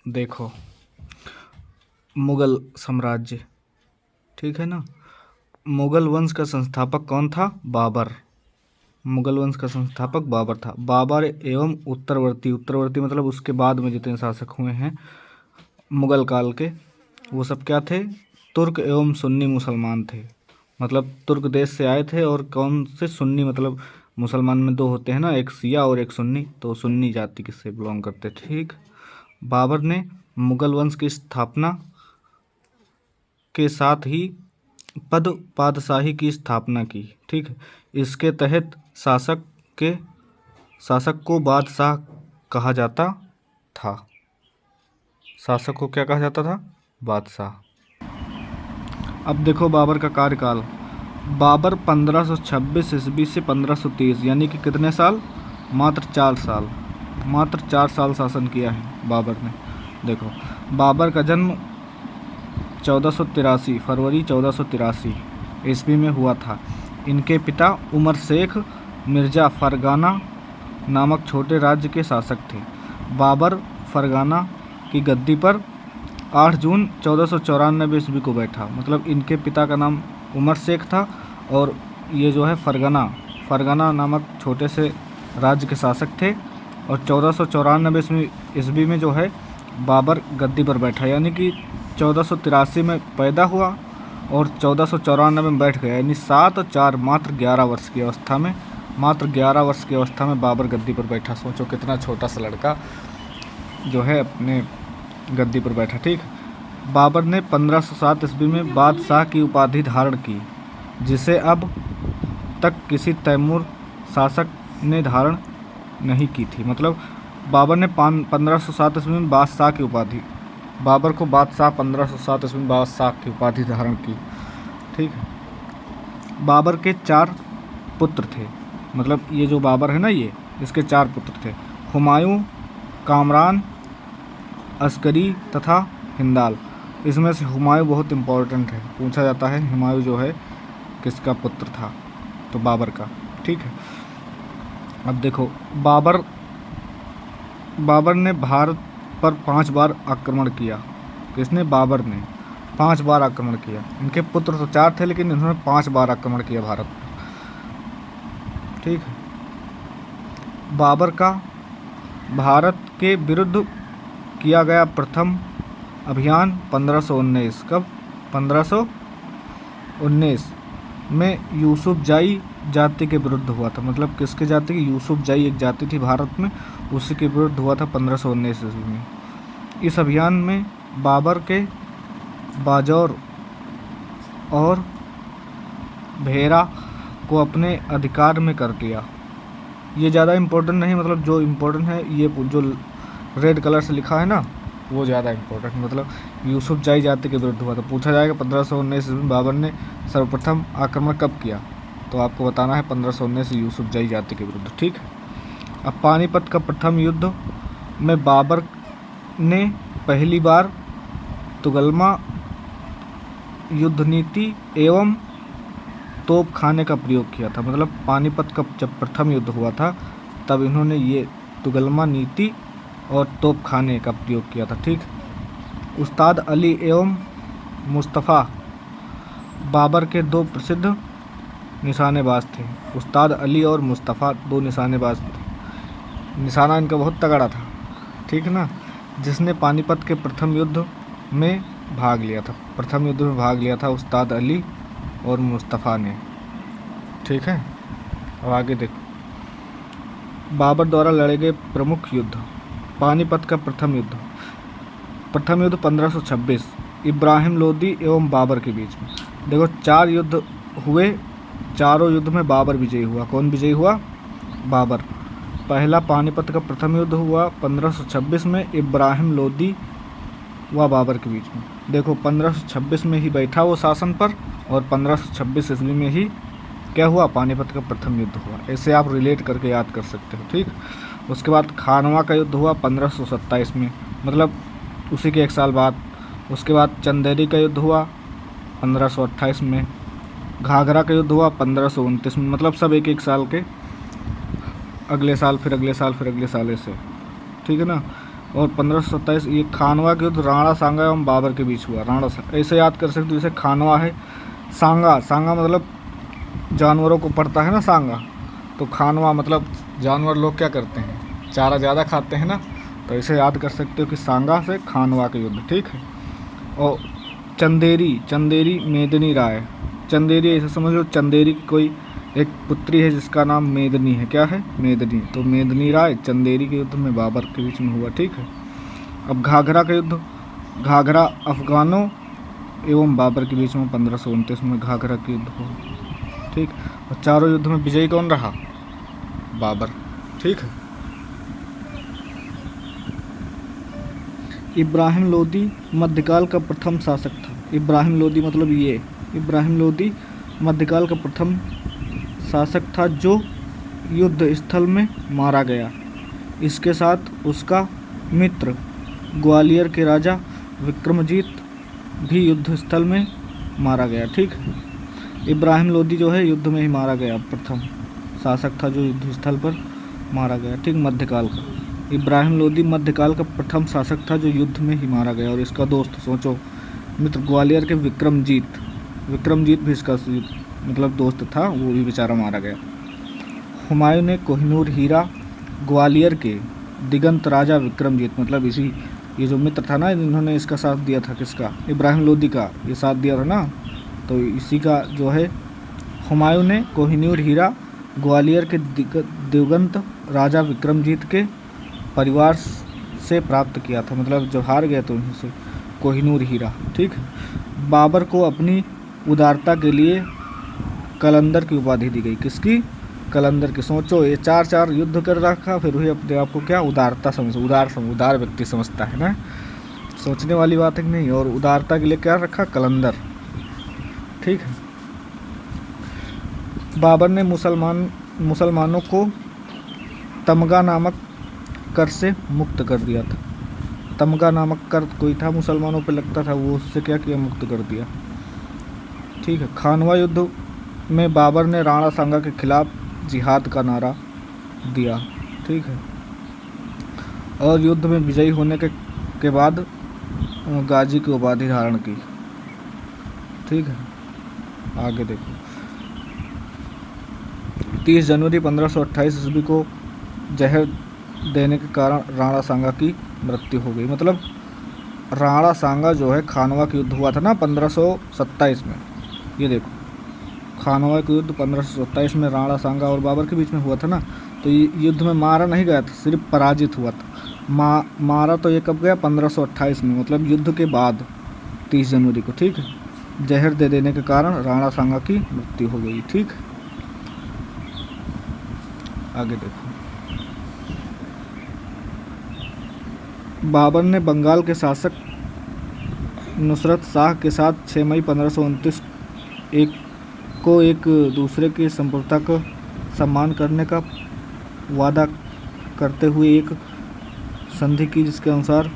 देखो, मुगल साम्राज्य, ठीक है ना। मुगल वंश का संस्थापक कौन था? बाबर। मुगल वंश का संस्थापक बाबर था। बाबर एवं उत्तरवर्ती, उत्तरवर्ती मतलब उसके बाद में जितने शासक हुए हैं मुगल काल के, वो सब क्या थे? तुर्क एवं सुन्नी मुसलमान थे। मतलब तुर्क देश से आए थे। और कौन से? सुन्नी, मतलब मुसलमान में दो होते हैं ना, एक शिया और एक सुन्नी, तो सुन्नी जाति किससे बिलोंग करते, ठीक। बाबर ने मुगल वंश की स्थापना के साथ ही पादशाही की स्थापना की, ठीक है। इसके तहत शासक को बादशाह कहा जाता था। शासक को क्या कहा जाता था? बादशाह। अब देखो बाबर का कार्यकाल। बाबर 1526 ईस्वी से 1530, यानी कि कितने साल? मात्र 4 साल। मात्र 4 साल शासन किया है बाबर ने। देखो, बाबर का जन्म 1483 फरवरी 1483 ईस्वी में हुआ था। इनके पिता उमर शेख मिर्ज़ा फरगाना नामक छोटे राज्य के शासक थे। बाबर फरगाना की गद्दी पर 8 जून 1494 ईस्वी को बैठा। मतलब इनके पिता का नाम उमर शेख था और ये जो है फरगाना नामक छोटे से राज्य के शासक थे। और 1494 ईस्वी में जो है बाबर गद्दी पर बैठा, यानी कि 1483 में पैदा हुआ और 1494 में बैठ गया, यानी 7 और 4 मात्र 11 वर्ष की अवस्था में, बाबर गद्दी पर बैठा। सोचो कितना छोटा सा लड़का जो है अपने गद्दी पर बैठा, ठीक। बाबर ने 1507 ईस्वी में बादशाह की उपाधि धारण की, जिसे अब तक किसी तैमूर शासक ने धारण नहीं की थी। मतलब बाबर ने 1507 ईस्वी में बादशाह की उपाधि, बाबर को बादशाह 1507 ईस्वी में बादशाह की उपाधि धारण की, ठीक है। बाबर के 4 पुत्र थे। मतलब ये जो बाबर है ना, ये इसके 4 पुत्र थे, हुमायूं, कामरान, अस्करी तथा हिंदाल। इसमें से हुमायूं बहुत इम्पोर्टेंट है, पूछा जाता है हुमायूं जो है किसका पुत्र था? तो बाबर का, ठीक है। अब देखो, बाबर ने भारत पर 5 बार आक्रमण किया। किसने? बाबर ने 5 बार आक्रमण किया। इनके पुत्र तो 4 थे, लेकिन इन्होंने 5 बार आक्रमण किया भारत पर, ठीक है। बाबर का भारत के विरुद्ध किया गया प्रथम अभियान 1519, कब? 1519 में यूसुफजाई जाति के विरुद्ध हुआ था। मतलब किसके जाति की? यूसुफजाई एक जाति थी भारत में, उसी के विरुद्ध हुआ था 1519 ईस्वी में। इस अभियान में बाबर के बाजौर और भेरा को अपने अधिकार में कर लिया। ये ज़्यादा इम्पोर्टेंट नहीं, मतलब जो इम्पोर्टेंट है ये जो रेड कलर से लिखा है ना, वो ज़्यादा इम्पोर्टेंट। मतलब यूसुफजाई जाति के विरुद्ध हुआ था। पूछा जाएगा 1519 में बाबर ने सर्वप्रथम आक्रमण कब किया, तो आपको बताना है 1519 यूसुफजाई जाति के विरुद्ध, ठीक है। अब पानीपत का प्रथम युद्ध में बाबर ने पहली बार तुगलमा युद्ध नीति एवं तोपखाने का प्रयोग किया था। मतलब पानीपत का जब प्रथम युद्ध हुआ था तब इन्होंने ये तुगलमा नीति और तोपखाने का प्रयोग किया था, ठीक। उस्ताद अली एवं मुस्तफ़ा बाबर के 2 प्रसिद्ध निशानेबाज थे। उस्ताद अली और मुस्तफ़ा 2 निशानेबाज थे। निशाना इनका बहुत तगड़ा था, ठीक ना। जिसने पानीपत के प्रथम युद्ध में भाग लिया था उस्ताद अली और मुस्तफ़ा ने, ठीक है। अब आगे देखो, बाबर द्वारा लड़े गए प्रमुख युद्ध। पानीपत का प्रथम युद्ध 1526 इब्राहिम लोदी एवं बाबर के बीच में। देखो 4 युद्ध हुए, चारों युद्ध में बाबर विजयी हुआ। कौन विजयी हुआ? बाबर। पहला पानीपत का प्रथम युद्ध हुआ 1526 में इब्राहिम लोदी व बाबर के बीच में। देखो 1526 में ही बैठा वो शासन पर और 1526 ईस्वी में ही क्या हुआ? पानीपत का प्रथम युद्ध हुआ। ऐसे आप रिलेट करके याद कर सकते हो, ठीक। उसके बाद खानवा का युद्ध हुआ 1527 में, मतलब उसी के 1 साल बाद। उसके बाद चंदेरी का युद्ध हुआ 1528 में। घाघरा का युद्ध हुआ 1529 में। मतलब सब 1-1 साल के, अगले साल फिर अगले साल फिर अगले साल, ऐसे, ठीक है ना। और 1527 ये खानवा के युद्ध राणा सांगा एवं बाबर के बीच हुआ। राणा सांगा ऐसे याद कर सकते हो, जैसे खानवा है, सांगा, सांगा मतलब जानवरों को पड़ता है ना सांगा, तो खानवा मतलब जानवर लोग क्या करते हैं, चारा ज़्यादा खाते हैं ना, तो ऐसे याद कर सकते हो कि सांगा से खानवा के युद्ध, ठीक है। और चंदेरी, चंदेरी मेदिनी राय, चंदेरी ऐसे समझ लो चंदेरी की कोई एक पुत्री है जिसका नाम मेदिनी है, क्या है, मेदिनी, तो मेदिनी राय चंदेरी के युद्ध में बाबर के बीच में हुआ, ठीक है। अब घाघरा का युद्ध, घाघरा अफगानों एवं बाबर के बीच में 1529 में घाघरा के युद्ध हुआ, ठीक। और चारों युद्ध में विजयी कौन रहा, बाबर, ठीक है। इब्राहिम लोदी मध्यकाल का प्रथम शासक था। इब्राहिम लोदी मतलब ये, इब्राहिम लोदी मध्यकाल का प्रथम शासक था जो युद्ध स्थल में मारा गया। इसके साथ उसका मित्र ग्वालियर के राजा विक्रमजीत भी युद्ध स्थल में मारा गया, ठीक है। इब्राहिम लोदी जो है युद्ध में ही मारा गया, प्रथम शासक था जो युद्ध स्थल पर मारा गया, ठीक, मध्यकाल का। इब्राहिम लोदी मध्यकाल का प्रथम शासक था जो युद्ध में ही मारा गया। और इसका दोस्त सोचो, मित्र ग्वालियर के विक्रमजीत, विक्रमजीत भी इसका मतलब दोस्त था, वो भी बेचारा मारा गया। हुमायूं ने कोहिनूर हीरा ग्वालियर के दिगंत राजा विक्रमजीत, मतलब इसी ये जो मित्र था ना, इन्होंने इसका साथ दिया था, किसका, इब्राहिम लोदी का ये साथ दिया था ना, तो इसी का जो है हुमायूं ने कोहिनूर हीरा ग्वालियर के दिगंत राजा विक्रमजीत के परिवार से प्राप्त किया था, मतलब जब हार गए तो उनसे कोहिनूर हीरा, ठीक है। बाबर को अपनी उदारता के लिए कलंदर की उपाधि दी गई, किसकी, कलंदर की। सोचो ये चार युद्ध कर रखा, फिर वही अपने आप को क्या उदारता समझ, उदार व्यक्ति समझता है ना, सोचने वाली बात है कि नहीं। और उदारता के लिए क्या रखा, कलंदर, ठीक है। बाबर ने मुसलमानों को तमगा नामक कर से मुक्त कर दिया था। तमगा नामक कर कोई था मुसलमानों पे लगता था, वो उससे क्या किया, मुक्त कर दिया, ठीक है। खानवा युद्ध में बाबर ने राणा सांगा के खिलाफ जिहाद का नारा दिया, ठीक है। और युद्ध में विजयी होने के बाद गाजी की उपाधि धारण की, ठीक है। आगे देखो, 30 जनवरी 1528 ईस्वी को जहर देने के कारण राणा सांगा की मृत्यु हो गई। मतलब राणा सांगा जो है, खानवा का युद्ध हुआ था ना 1527 में, ये देखो खानवा का युद्ध 1527 में राणा सांगा और बाबर के बीच में हुआ था ना, तो ये युद्ध में मारा नहीं गया था, सिर्फ पराजित हुआ था। मारा तो ये कब गया, 1528 में, मतलब युद्ध के बाद 30 जनवरी को, ठीक है। जहर दे देने के कारण राणा सांगा की मृत्यु हो गई, ठीक। आगे देखो, बाबर ने बंगाल के शासक नुसरत शाह के साथ 6 मई 1529 एक दूसरे की संप्रभुता का सम्मान करने का वादा करते हुए एक संधि की, जिसके अनुसार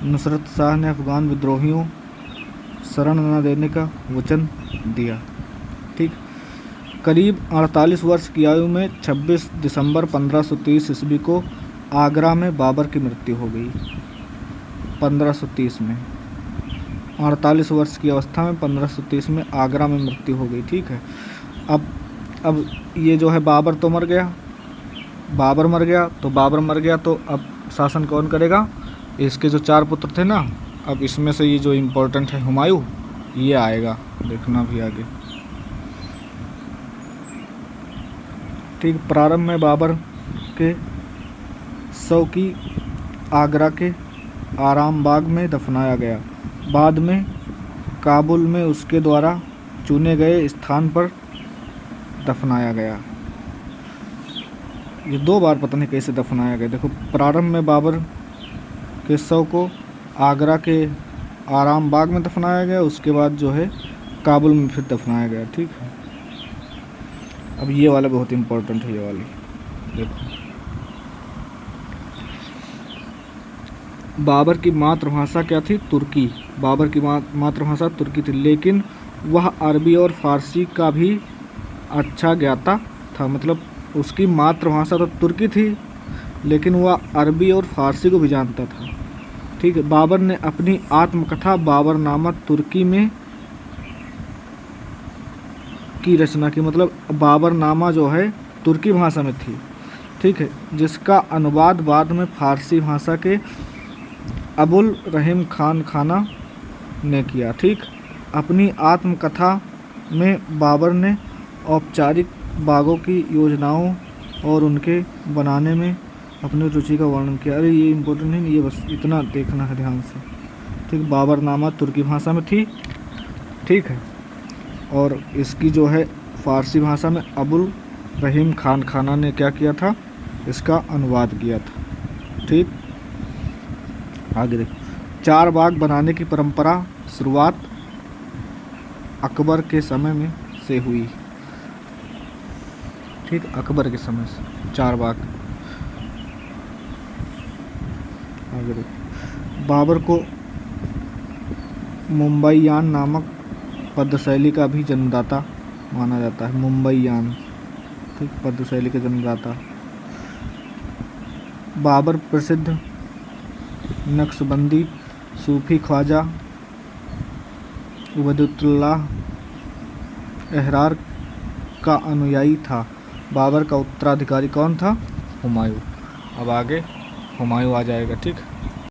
नुसरत शाह ने अफगान विद्रोहियों शरण न देने का वचन दिया, ठीक। करीब 48 वर्ष की आयु में 26 दिसंबर 1530 ईस्वी को आगरा में बाबर की मृत्यु हो गई। 1530 में 48 वर्ष की अवस्था में 1530 में आगरा में मृत्यु हो गई, ठीक है। अब ये जो है बाबर तो मर गया, बाबर मर गया तो अब शासन कौन करेगा, इसके जो 4 पुत्र थे ना, अब इसमें से ये जो इम्पोर्टेंट है हुमायूं, ये आएगा, देखना भी आगे, ठीक। प्रारंभ में बाबर के शव की आगरा के आराम बाग में दफनाया गया, बाद में काबुल में उसके द्वारा चुने गए स्थान पर दफनाया गया। ये 2 बार पता नहीं कैसे दफनाया गया। देखो, प्रारंभ में बाबर के शव को आगरा के आराम बाग में दफनाया गया, उसके बाद जो है काबुल में फिर दफनाया गया, ठीक है। अब ये वाला बहुत इम्पोर्टेंट है, ये वाली देखो, बाबर की मातृभाषा क्या थी, तुर्की। बाबर की मातृभाषा तुर्की थी, लेकिन वह अरबी और फारसी का भी अच्छा ज्ञाता था। मतलब उसकी मातृभाषा तो तुर्की थी, लेकिन वह अरबी और फ़ारसी को भी जानता था। ठीक है। बाबर ने अपनी आत्मकथा बाबरनामा तुर्की में की रचना की, मतलब बाबरनामा जो है तुर्की भाषा में थी। ठीक है। जिसका अनुवाद बाद में फ़ारसी भाषा के अबुल रहीम खान खाना ने किया। ठीक। अपनी आत्मकथा में बाबर ने औपचारिक बागों की योजनाओं और उनके बनाने में अपनी रुचि का वर्णन किया। अरे ये इम्पोर्टेंट है, ये बस इतना देखना है ध्यान से। ठीक। बाबरनामा तुर्की भाषा में थी। ठीक है। और इसकी जो है फ़ारसी भाषा में अबुल रहीम खान खाना ने क्या किया था, इसका अनुवाद किया था। ठीक। आगे देखो, 4 बाग बनाने की परंपरा शुरुआत अकबर के समय में से हुई। ठीक। अकबर के समय से 4 बाग। आगे देखो, बाबर को मुंबईयान नामक पद्य शैली का भी जन्मदाता माना जाता है। मुंबईयान, ठीक, पद्य शैली के जन्मदाता। बाबर प्रसिद्ध नक्शबंदी सूफी ख्वाजा उबैदुल्लाह एहरार का अनुयायी था। बाबर का उत्तराधिकारी कौन था? हुमायूं। अब आगे हुमायूं आ जाएगा। ठीक।